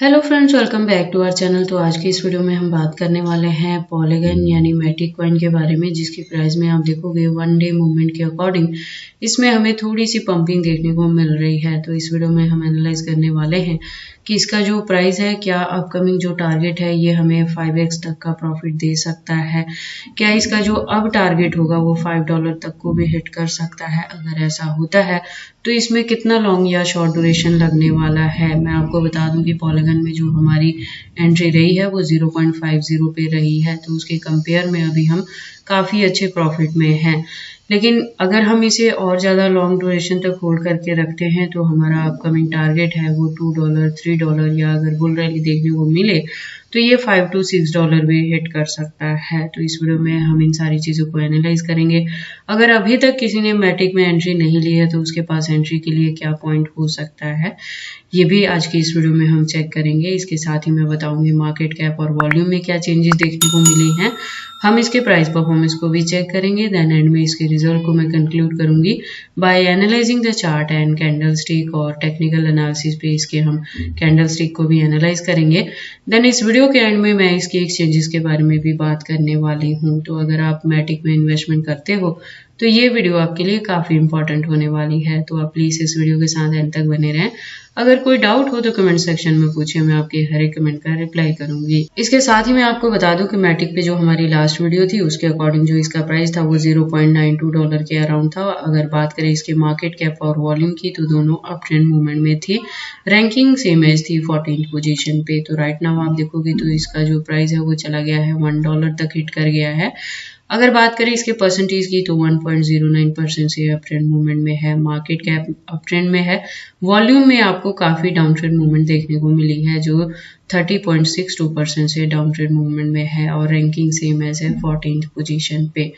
Hello friends, welcome back to our channel. तो आज की इस वीडियो में हम बात करने वाले हैं पॉलीगन यानी मैटिक कॉइन के बारे में, जिसकी प्राइस में आप देखोगे वन डे मूवमेंट के अकॉर्डिंग इसमें हमें थोड़ी सी पंपिंग देखने को मिल रही है। तो इस वीडियो में हम एनालाइज करने वाले हैं कि इसका जो प्राइस है, क्या अपकमिंग जो टारगेट है ये हमें 5x तक का प्रॉफिट दे सकता है, क्या इसका जो अब टारगेट होगा वो $5 तक को भी हिट कर सकता है। अगर ऐसा होता है तो इसमें कितना लॉन्ग या शॉर्ट ड्यूरेशन लगने वाला है। मैं आपको बता दूं कि पॉलीगन में जो हमारी एंट्री रही है वो 0.50 पे रही है, तो उसके कंपेयर में अभी हम काफ़ी अच्छे प्रॉफिट में हैं। लेकिन अगर हम इसे और ज़्यादा लॉन्ग ड्यूरेशन तक होल्ड करके रखते हैं तो हमारा अपकमिंग टारगेट है वो $2, $3 या अगर बुल रैली देखने को मिले तो ये $5 to $6 भी हिट कर सकता है। तो इस वीडियो में हम इन सारी चीज़ों को एनालाइज करेंगे। अगर अभी तक किसी ने मैटिक में एंट्री नहीं ली है तो उसके पास एंट्री के लिए क्या पॉइंट हो सकता है, ये भी आज की इस वीडियो में हम चेक करेंगे। इसके साथ ही मैं बताऊंगी मार्केट कैप और वॉल्यूम में क्या चेंजेस देखने को मिले हैं। हम इसके प्राइस परफॉर्मेंस को भी चेक करेंगे। देन एंड में इसके रिजल्ट को मैं कंक्लूड करूंगी by analysing the chart and candlestick, और टेक्निकल एनालिसिस पे इसके हम कैंडल स्टिक को भी एनालाइज करेंगे। देन इस वीडियो के एंड में मैं इसके एक्सचेंजेस के बारे में भी बात करने वाली हूँ। तो अगर आप मैटिक में इन्वेस्टमेंट करते हो तो ये वीडियो आपके लिए काफ़ी इंपॉर्टेंट होने वाली है। तो आप प्लीज़ इस वीडियो के साथ एंड तक बने रहें। अगर कोई डाउट हो तो कमेंट सेक्शन में पूछिए, मैं आपके हर एक कमेंट का रिप्लाई करूंगी। इसके साथ ही मैं आपको बता दूं कि मैटिक पे जो हमारी लास्ट वीडियो थी उसके अकॉर्डिंग जो इसका प्राइस था वो $0.92 के अराउंड था। अगर बात करें इसके मार्केट कैप और वॉल्यूम की तो दोनों अप ट्रेंड मूवमेंट में थी। रैंकिंग सेम एज थी 14th पोजीशन पे। तो राइट नाउ आप देखोगे तो इसका जो प्राइस है वो चला गया है $1 तक हिट कर गया है। अगर बात करें इसके परसेंटेज की तो 1.09% से अप ट्रेंड मूवमेंट में है। मार्केट कैप अप ट्रेंड में है। वॉल्यूम में आपको काफ़ी डाउन ट्रेंड मूवमेंट देखने को मिली है जो 30.62% से डाउन ट्रेंड मूवमेंट में है, और रैंकिंग सेम एज है 14th पोजीशन पे।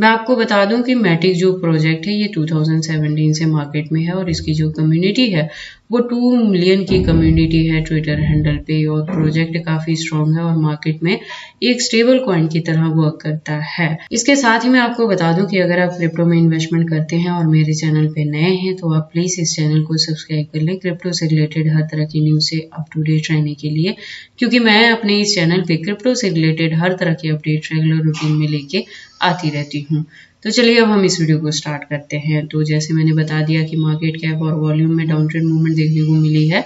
मैं आपको बता दूं कि मैटिक जो प्रोजेक्ट है ये 2017 से मार्केट में है, और इसकी जो कम्युनिटी है वो 2 मिलियन की कम्युनिटी है ट्विटर हैंडल पे, और प्रोजेक्ट काफ़ी स्ट्रॉन्ग है और मार्केट में एक स्टेबल कॉइन की तरह वर्क करता है। इसके साथ ही मैं आपको बता दूं कि अगर आप क्रिप्टो में इन्वेस्टमेंट करते हैं और मेरे चैनल पे नए हैं तो आप प्लीज़ इस चैनल को सब्सक्राइब कर लें क्रिप्टो से रिलेटेड हर तरह की न्यूज़ से अप टू डेट रहने के लिए, क्योंकि मैं अपने इस चैनल पे क्रिप्टो से रिलेटेड हर तरह के अपडेट रेगुलर रूटीन में लेके आती रहती हूँ। तो चलिए अब हम इस वीडियो को स्टार्ट करते हैं। तो जैसे मैंने बता दिया कि मार्केट कैप और वॉल्यूम में डाउन ट्रेंड मूवमेंट देखने को मिली है।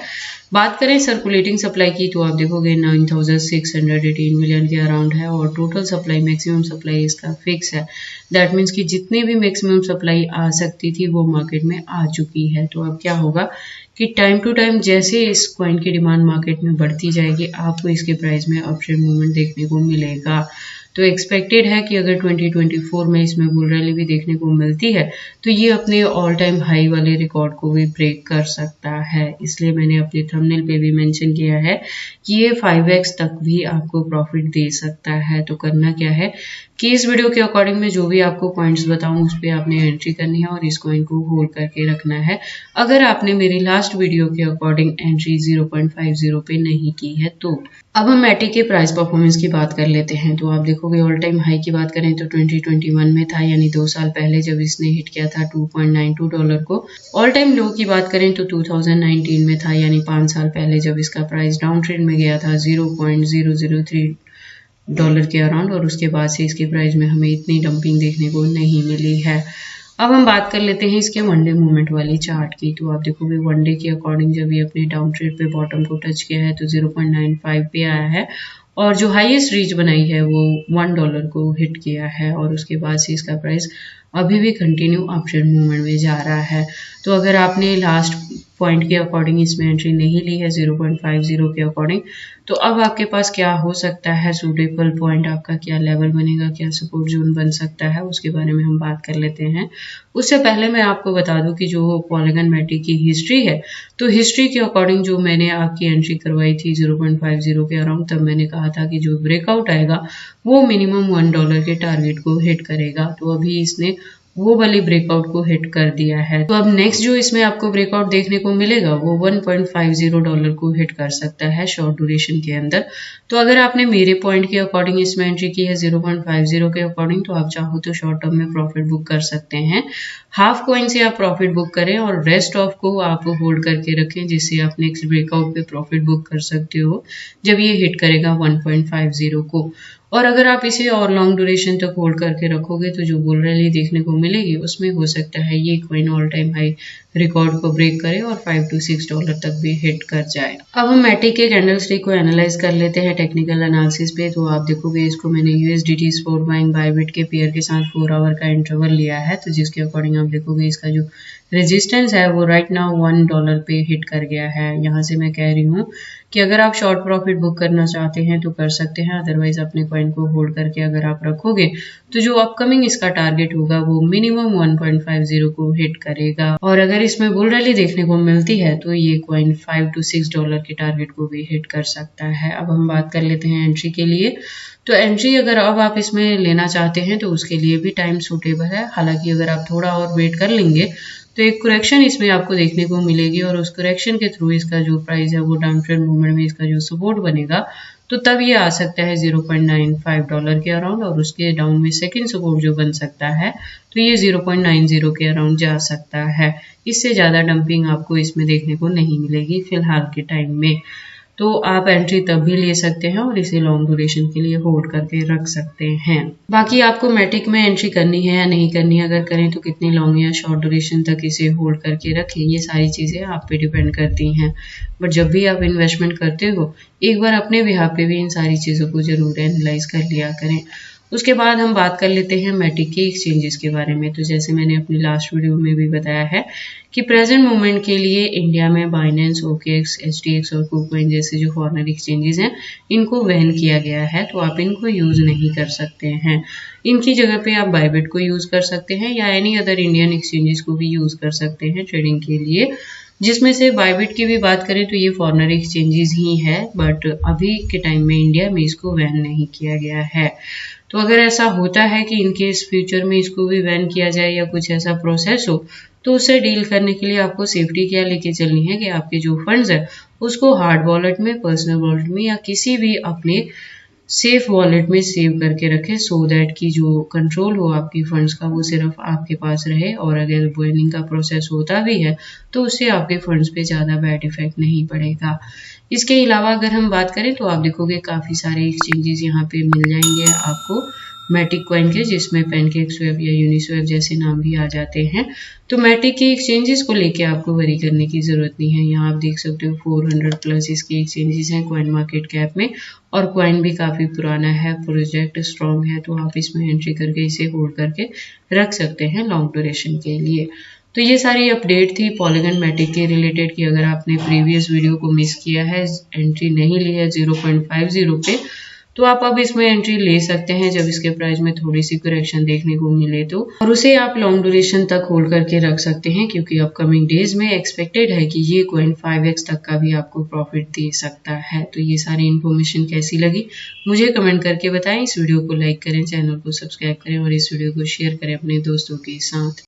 बात करें सर्कुलेटिंग सप्लाई की तो आप देखोगे 9618 मिलियन के अराउंड है, और टोटल सप्लाई मैक्सिमम सप्लाई इसका फिक्स है। दैट मीन्स कि जितनी भी मैक्सिमम सप्लाई आ सकती थी वो मार्केट में आ चुकी है। तो अब क्या होगा कि टाइम टू टाइम जैसे इस कॉइन की डिमांड मार्केट में बढ़ती जाएगी आपको इसके प्राइस में अप ट्रेंड मूवमेंट देखने को मिलेगा। तो एक्सपेक्टेड है कि अगर 2024 में इसमें बुल रैली भी देखने को मिलती है तो ये अपने ऑल टाइम हाई वाले रिकॉर्ड को भी ब्रेक कर सकता है। इसलिए मैंने अपने थंबनेल पे भी मेंशन किया है कि ये 5x तक भी आपको प्रॉफिट दे सकता है। तो करना क्या है कि इस वीडियो के अकॉर्डिंग में जो भी आपको पॉइंट्स बताऊं उस पर आपने एंट्री करनी है और इस कॉइन को होल्ड करके रखना है। अगर आपने मेरी लास्ट वीडियो के अकॉर्डिंग एंट्री 0.50 पे नहीं की है तो। अब हम मैटिक के प्राइस परफॉर्मेंस की बात कर लेते हैं। तो आप देखोगे ऑल टाइम हाई की बात करें तो 2021 में था, यानी 2 साल पहले जब इसने हिट किया था $2.92 को। ऑल टाइम लो की बात करें तो 2019 में था, यानी 5 साल पहले जब इसका प्राइस डाउन ट्रेंड में गया था $0.003 के अराउंड, और उसके बाद से इसके प्राइस में हमें इतनी डंपिंग देखने को नहीं मिली है। अब हम बात कर लेते हैं इसके वनडे मूवमेंट वाली चार्ट की। तो आप देखोगे वनडे के अकॉर्डिंग जब ये अपने डाउन ट्रेड पे बॉटम को टच किया है तो 0.95 पे आया है, और जो हाईएस्ट रीच बनाई है वो $1 को हिट किया है, और उसके बाद से इसका प्राइस अभी भी कंटिन्यू अप ट्रेंड मूवमेंट में जा रहा है। तो अगर आपने लास्ट पॉइंट के अकॉर्डिंग इसमें एंट्री नहीं ली है 0.50 के अकॉर्डिंग, तो अब आपके पास क्या हो सकता है, सूटेबल पॉइंट आपका क्या लेवल बनेगा, क्या सपोर्ट जोन बन सकता है, उसके बारे में हम बात कर लेते हैं। उससे पहले मैं आपको बता दूं कि जो पॉलीगन मैटिक की हिस्ट्री है, तो हिस्ट्री के अकॉर्डिंग जो मैंने आपकी एंट्री करवाई थी 0.50 के अराउंड, तब मैंने कहा था कि जो ब्रेकआउट आएगा वो मिनिमम $1 के टारगेट को हिट करेगा। तो अभी इसने वो वाली ब्रेकआउट को हिट कर दिया है। तो अब नेक्स्ट जो इसमें आपको ब्रेकआउट देखने को मिलेगा वो $1.50 को हिट कर सकता है शॉर्ट ड्यूरेशन के अंदर। तो अगर आपने मेरे पॉइंट के अकॉर्डिंग इसमें एंट्री की है 0.50 के अकॉर्डिंग, तो आप चाहो तो शॉर्ट टर्म में प्रॉफिट बुक कर सकते हैं। हाफ कॉइन से आप प्रॉफिट बुक करें और रेस्ट ऑफ को आप होल्ड करके रखें, जिससे आप नेक्स्ट ब्रेकआउट पे प्रॉफिट बुक कर सकते हो जब ये हिट करेगा 1.50 को। और अगर आप इसे और लॉन्ग ड्यूरेशन तक होल्ड करके रखोगे तो जो बुल रैली देखने को मिलेगी उसमें हो सकता है ये coin all time high record को ब्रेक करे और $5 to $6 तक भी हिट कर जाए। अब हम मैटिक के कैंडलस्टिक को एनालाइज कर लेते हैं टेक्निकल एनालिसिस पे। तो आप देखोगे इसको मैंने USDT स्पॉट बाइंग बायबिट के पेयर के साथ 4 आवर का इंटरवल लिया है, तो जिसके अकॉर्डिंग आप देखोगे इसका जो रेजिस्टेंस है वो राइट नाउ $1 पे हिट कर गया है। यहाँ से मैं कह रही हूँ कि अगर आप शॉर्ट प्रॉफिट बुक करना चाहते हैं तो कर सकते हैं, अदरवाइज अपने कॉइन को होल्ड करके अगर आप रखोगे तो जो अपकमिंग इसका टारगेट होगा वो मिनिमम 1.50 को हिट करेगा। और अगर इसमें बुल रैली देखने को मिलती है तो ये कॉइन $5 to $6 के टारगेट को भी हिट कर सकता है। अब हम बात कर लेते हैं एंट्री के लिए। तो एंट्री अगर अब आप इसमें लेना चाहते हैं तो उसके लिए भी टाइम सूटेबल है। हालांकि अगर आप थोड़ा और वेट कर लेंगे तो एक करेक्शन इसमें आपको देखने को मिलेगी और उस करेक्शन के थ्रू इसका जो प्राइस है वो डाउन ट्रेंड मूवमेंट में इसका जो सपोर्ट बनेगा तो तब ये आ सकता है $0.95 के अराउंड, और उसके डाउन में सेकंड सपोर्ट जो बन सकता है तो ये 0.90 के अराउंड जा सकता है। इससे ज़्यादा डंपिंग आपको इसमें देखने को नहीं मिलेगी फिलहाल के टाइम में। तो आप एंट्री तब भी ले सकते हैं और इसे लॉन्ग ड्यूरेशन के लिए होल्ड करके रख सकते हैं। बाकी आपको मैटिक में एंट्री करनी है या नहीं करनी है, अगर करें तो कितनी लॉन्ग या शॉर्ट ड्यूरेशन तक इसे होल्ड करके रखें, ये सारी चीज़ें आप पे डिपेंड करती हैं। बट जब भी आप इन्वेस्टमेंट करते हो एक बार अपने बिहाफ पे भी इन सारी चीज़ों को जरूर एनालाइज कर लिया करें। उसके बाद हम बात कर लेते हैं मैटिक के एक्सचेंजेस के बारे में। तो जैसे मैंने अपनी लास्ट वीडियो में भी बताया है कि प्रेजेंट मोमेंट के लिए इंडिया में बाइनेंस, OKX, HTX और KuCoin जैसे जो फॉरेन एक्सचेंजेस हैं इनको बैन किया गया है, तो आप इनको यूज़ नहीं कर सकते हैं। इनकी जगह पे आप बायबिट को यूज़ कर सकते हैं या एनी अदर इंडियन एक्सचेंजेस को भी यूज़ कर सकते हैं ट्रेडिंग के लिए। जिसमें से बायबिट की भी बात करें तो ये फॉरेनर एक्सचेंजेस ही है, बट अभी के टाइम में इंडिया में इसको बैन नहीं किया गया है। तो अगर ऐसा होता है कि इनकेस फ्यूचर में इसको भी बैन किया जाए या कुछ ऐसा प्रोसेस हो तो उससे डील करने के लिए आपको सेफ्टी क्या लेके चलनी है कि आपके जो फंड्स है उसको हार्ड वॉलेट में, पर्सनल वॉलेट में या किसी भी अपने सेफ वॉलेट में सेव करके रखें, सो दैट कि जो कंट्रोल हो आपकी फंड्स का वो सिर्फ आपके पास रहे, और अगर बैनिंग का प्रोसेस होता भी है तो उससे आपके फंड्स पे ज़्यादा बैड इफेक्ट नहीं पड़ेगा। इसके अलावा अगर हम बात करें तो आप देखोगे काफ़ी सारे एक्सचेंजेस यहाँ पे मिल जाएंगे आपको मैटिक कॉइन के, जिसमें पैनकेकस्वैप या यूनिस्वैप जैसे नाम भी आ जाते हैं। तो मैटिक के एक्सचेंजेस को लेके आपको वरी करने की ज़रूरत नहीं है। यहाँ आप देख सकते हो 400 प्लस इसके एक्सचेंजेस हैं कॉइन मार्केट कैप में, और कॉइन भी काफ़ी पुराना है, प्रोजेक्ट स्ट्रॉन्ग है, तो आप इसमें एंट्री करके इसे होल्ड करके रख सकते हैं लॉन्ग ड्यूरेशन के लिए। तो ये सारी अपडेट थी पॉलीगन मैटिक के रिलेटेड कि अगर आपने प्रीवियस वीडियो को मिस किया है, एंट्री नहीं ली है 0.50 पे, तो आप अब इसमें एंट्री ले सकते हैं जब इसके प्राइस में थोड़ी सी करेक्शन देखने को मिले तो, और उसे आप लॉन्ग ड्यूरेशन तक होल्ड करके रख सकते हैं क्योंकि अपकमिंग डेज में एक्सपेक्टेड है कि ये कॉइन 5x तक का भी आपको प्रॉफिट दे सकता है। तो ये सारी इन्फॉर्मेशन कैसी लगी मुझे कमेंट करके बताएं। इस वीडियो को लाइक करें, चैनल को सब्सक्राइब करें और इस वीडियो को शेयर करें अपने दोस्तों के साथ।